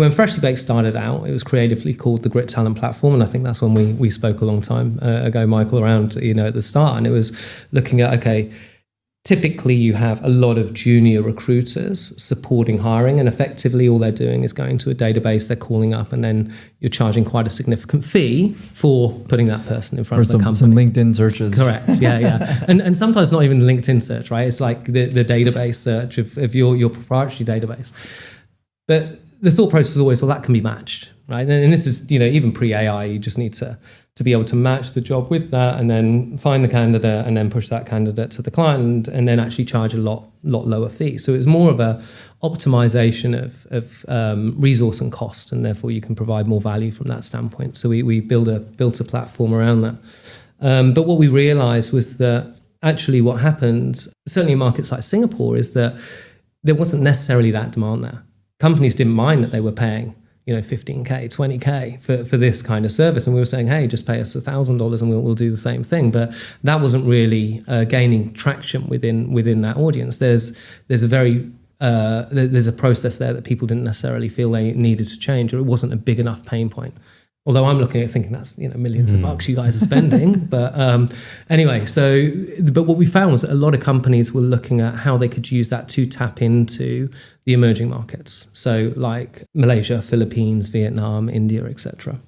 When Freshly Baked started out, it was creatively called the Grit Talent Platform, and I think that's when we spoke a long time ago, Michael, around at the start, and it was looking at, okay, typically you have a lot of junior recruiters supporting hiring, and effectively all they're doing is going to a database, they're calling up, and then you're charging quite a significant fee for putting that person in front of the company. Some LinkedIn searches. Correct, yeah. and sometimes not even LinkedIn search, right? It's like the database search of your proprietary database. But the thought process is always, well, that can be matched, right? And this is, even pre-AI, you just need to be able to match the job with that, and then find the candidate, and then push that candidate to the client, and then actually charge a lot lower fee. So it's more of a optimization of resource and cost, and therefore you can provide more value from that standpoint. So we built a platform around that. But what we realized was that actually what happened, certainly in markets like Singapore, is that there wasn't necessarily that demand there. Companies didn't mind that they were paying, $15K, $20K for this kind of service. And we were saying, hey, just pay us $1,000 and we'll do the same thing. But that wasn't really gaining traction within that audience. There's a process there that people didn't necessarily feel they needed to change, or it wasn't a big enough pain point. Although I'm looking at thinking that's millions of bucks you guys are spending. But anyway, but what we found was that a lot of companies were looking at how they could use that to tap into the emerging markets. So like Malaysia, Philippines, Vietnam, India, etc.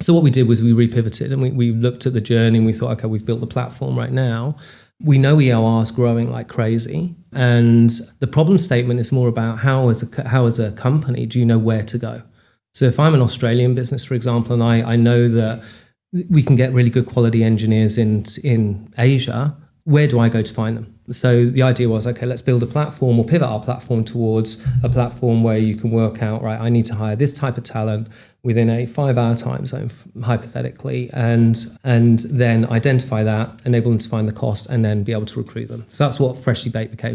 So what we did was we repivoted, and we looked at the journey, and we thought, okay, we've built the platform right now. We know EOR is growing like crazy, and the problem statement is more about how as a company do you know where to go? So if I'm an Australian business, for example, and I know that we can get really good quality engineers in Asia, where do I go to find them? So the idea was, okay, let's build a platform, or pivot our platform towards a platform where you can work out, right, I need to hire this type of talent within a 5-hour time zone, hypothetically, and then identify that, enable them to find the cost, and then be able to recruit them. So that's what Freshly Baked became.